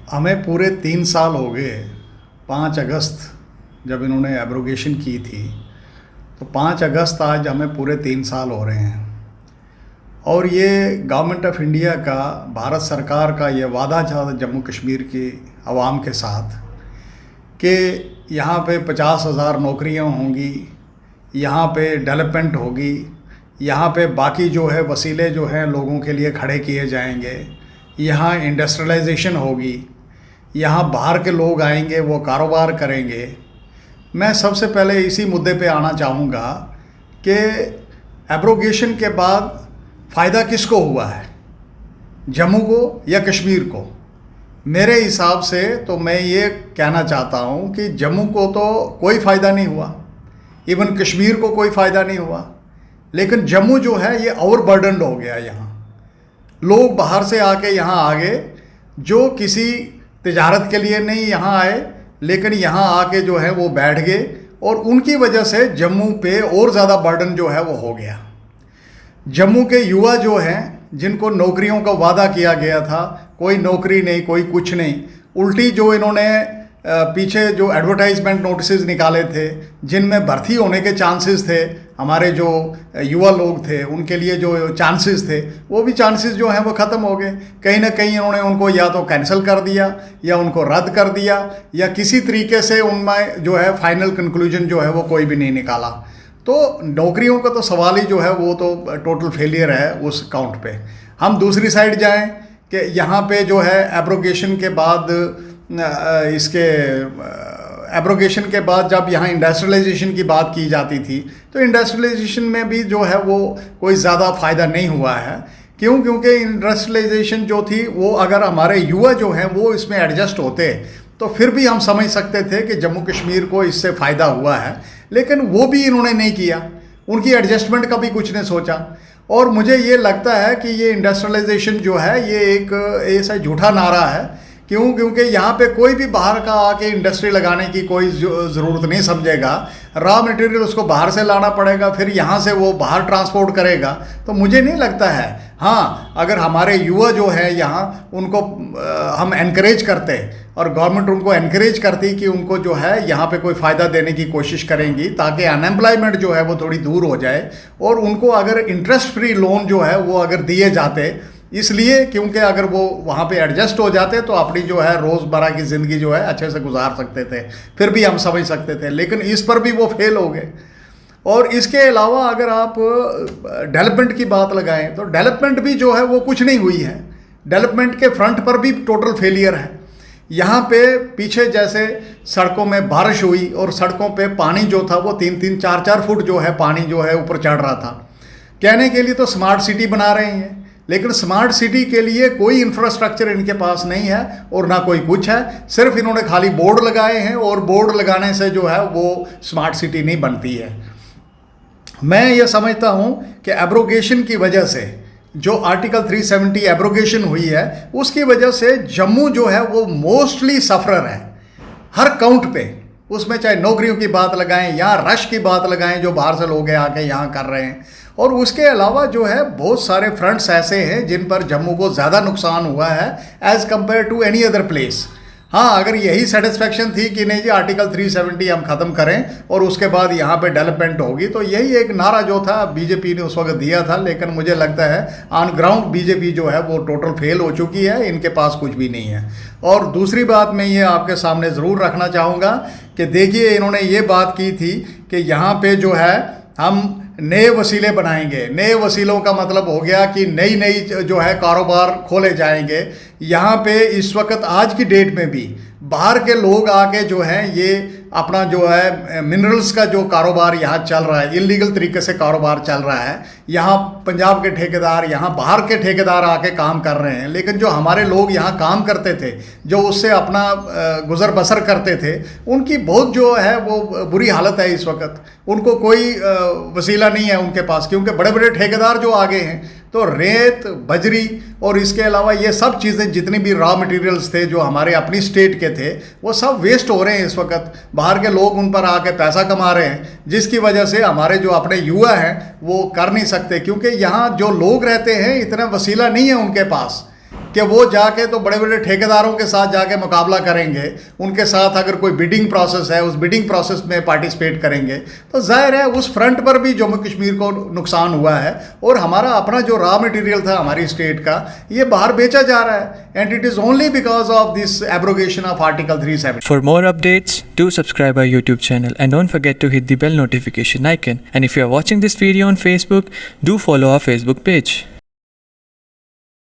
हमें पूरे 3 साल हो गए। 5 अगस्त जब इन्होंने एब्रोगेशन की थी, तो 5 अगस्त आज हमें पूरे 3 साल हो रहे हैं। और ये गवर्नमेंट ऑफ इंडिया का, भारत सरकार का ये वादा था जम्मू कश्मीर की आवाम के साथ कि यहाँ पे 50,000 नौकरियाँ होंगी, यहाँ पे डेवलपमेंट होगी, यहाँ पे बाकी जो है वसीले जो हैं लोगों के लिए खड़े किए जाएंगे, यहाँ इंडस्ट्रियलाइजेशन होगी, यहाँ बाहर के लोग आएंगे, वो कारोबार करेंगे। मैं सबसे पहले इसी मुद्दे पे आना चाहूँगा कि एब्रोगेशन के बाद फ़ायदा किसको हुआ है, जम्मू को या कश्मीर को? मेरे हिसाब से तो मैं ये कहना चाहता हूँ कि जम्मू को तो कोई फ़ायदा नहीं हुआ, इवन कश्मीर को कोई फ़ायदा नहीं हुआ, लेकिन जम्मू जो है ये ओवर बर्डनड हो गया। यहाँ लोग बाहर से आके यहाँ आ गए, जो किसी तिजारत के लिए नहीं यहाँ आए, लेकिन यहाँ आके जो है वो बैठ गए, और उनकी वजह से जम्मू पे और ज़्यादा बर्डन जो है वो हो गया। जम्मू के युवा जो हैं, जिनको नौकरियों का वादा किया गया था, कोई नौकरी नहीं, कोई कुछ नहीं, उल्टी जो इन्होंने पीछे जो एडवर्टाइजमेंट नोटिसेस निकाले थे, जिनमें भर्ती होने के चांसेस थे, हमारे जो युवा लोग थे उनके लिए जो चांसेस थे, वो भी चांसेस जो हैं वो ख़त्म हो गए। कहीं ना कहीं इन्होंने उनको या तो कैंसिल कर दिया या उनको रद्द कर दिया, या किसी तरीके से उनमें जो है फाइनल कंक्लूजन जो है वो कोई भी नहीं निकाला। तो नौकरियों का तो सवाल ही जो है वो तो टोटल फेलियर है उस काउंट पे। हम दूसरी साइड जाएं कि यहाँ पे जो है एब्रोगेशन के बाद एब्रोगेशन के बाद जब यहाँ इंडस्ट्रियलाइजेशन की बात की जाती थी, तो इंडस्ट्रियलाइजेशन में भी जो है वो कोई ज़्यादा फ़ायदा नहीं हुआ है। क्यों? क्योंकि इंडस्ट्रियलाइजेशन जो थी वो, अगर हमारे युवा जो हैं वो इसमें एडजस्ट होते तो फिर भी हम समझ सकते थे कि जम्मू कश्मीर को इससे फ़ायदा हुआ है, लेकिन वो भी इन्होंने नहीं किया, उनकी एडजस्टमेंट का भी कुछ नहीं सोचा। और मुझे ये लगता है कि ये इंडस्ट्रियलाइजेशन जो है ये एक ऐसा झूठा नारा है। क्यों? क्योंकि यहाँ पे कोई भी बाहर का आके इंडस्ट्री लगाने की कोई ज़रूरत नहीं समझेगा। रॉ मटेरियल उसको बाहर से लाना पड़ेगा, फिर यहाँ से वो बाहर ट्रांसपोर्ट करेगा। तो मुझे नहीं लगता है, हाँ, अगर हमारे युवा जो है यहाँ, उनको हम एनकरेज करते और गवर्नमेंट उनको एनकरेज करती कि उनको जो है यहाँ पे कोई फ़ायदा देने की कोशिश करेंगी, ताकि अनएम्प्लॉयमेंट जो है वो थोड़ी दूर हो जाए, और उनको अगर इंटरेस्ट फ्री लोन जो है वो अगर दिए जाते, इसलिए क्योंकि अगर वो वहाँ पे एडजस्ट हो जाते तो अपनी जो है रोज़मर्रा की ज़िंदगी जो है अच्छे से गुजार सकते थे, फिर भी हम समझ सकते थे। लेकिन इस पर भी वो फेल हो गए। और इसके अलावा अगर आप डेवलपमेंट की बात लगाएं, तो डेवलपमेंट भी जो है वो कुछ नहीं हुई है। डेवलपमेंट के फ्रंट पर भी टोटल फेलियर है। यहाँ पे पीछे जैसे सड़कों में बारिश हुई और सड़कों पे पानी जो था वो 3-3, 4-4 फुट जो है पानी जो है ऊपर चढ़ रहा था। कहने के लिए तो स्मार्ट सिटी बना रहे हैं, लेकिन स्मार्ट सिटी के लिए कोई इंफ्रास्ट्रक्चर इनके पास नहीं है और ना कोई कुछ है। सिर्फ इन्होंने खाली बोर्ड लगाए हैं, और बोर्ड लगाने से जो है वो स्मार्ट सिटी नहीं बनती है। मैं ये समझता हूँ कि एब्रोगेशन की वजह से, जो आर्टिकल 370 एब्रोगेशन हुई है, उसकी वजह से जम्मू जो है वो मोस्टली सफरर है हर काउंट पे। उसमें चाहे नौकरियों की बात लगाएं या रश की बात लगाएं जो बाहर से लोग आके यहाँ कर रहे हैं, और उसके अलावा जो है बहुत सारे फ्रंट्स ऐसे हैं जिन पर जम्मू को ज़्यादा नुकसान हुआ है as compare to any other place. हाँ, अगर यही सेटिस्फेक्शन थी कि नहीं जी आर्टिकल 370 हम ख़त्म करें और उसके बाद यहाँ पे डेवलपमेंट होगी, तो यही एक नारा जो था बीजेपी ने उस वक्त दिया था। लेकिन मुझे लगता है ऑन ग्राउंड बीजेपी जो है वो टोटल फेल हो चुकी है, इनके पास कुछ भी नहीं है। और दूसरी बात मैं ये आपके सामने ज़रूर रखना चाहूँगा कि देखिए, इन्होंने ये बात की थी कि यहाँ पे जो है हम नए वसीले बनाएंगे। नए वसीलों का मतलब हो गया कि नई नई जो है कारोबार खोले जाएंगे। यहाँ पे इस वक्त आज की डेट में भी बाहर के लोग आके जो हैं ये अपना जो है मिनरल्स का जो कारोबार यहाँ चल रहा है, इलीगल तरीके से कारोबार चल रहा है। यहाँ पंजाब के ठेकेदार, यहाँ बाहर के ठेकेदार आके काम कर रहे हैं, लेकिन जो हमारे लोग यहाँ काम करते थे, जो उससे अपना गुजर बसर करते थे, उनकी बहुत जो है वो बुरी हालत है इस वक्त। उनको कोई वसीला नहीं है उनके पास, क्योंकि बड़े बड़े ठेकेदार जो आगे हैं, तो रेत, बजरी और इसके अलावा ये सब चीज़ें, जितनी भी रॉ मटेरियल्स थे जो हमारे अपनी स्टेट के थे, वो सब वेस्ट हो रहे हैं इस वक्त। बाहर के लोग उन पर आके पैसा कमा रहे हैं, जिसकी वजह से हमारे जो अपने युवा हैं वो कर नहीं सकते, क्योंकि यहाँ जो लोग रहते हैं इतना वसीला नहीं है उनके पास कि वो जाके तो बड़े बड़े ठेकेदारों के साथ जाके मुकाबला करेंगे, उनके साथ अगर कोई बिडिंग प्रोसेस है उस बिडिंग प्रोसेस में पार्टिसिपेट करेंगे, तो जाहिर है उस फ्रंट पर भी जम्मू कश्मीर को नुकसान हुआ है। और हमारा अपना जो रॉ मटेरियल था हमारी स्टेट का, ये बाहर बेचा जा रहा है, and it is only because of this abrogation of article 370। For more updates, do subscribe our YouTube channel and don't forget to hit the bell notification icon. And if you are watching this video on Facebook, do follow our Facebook page.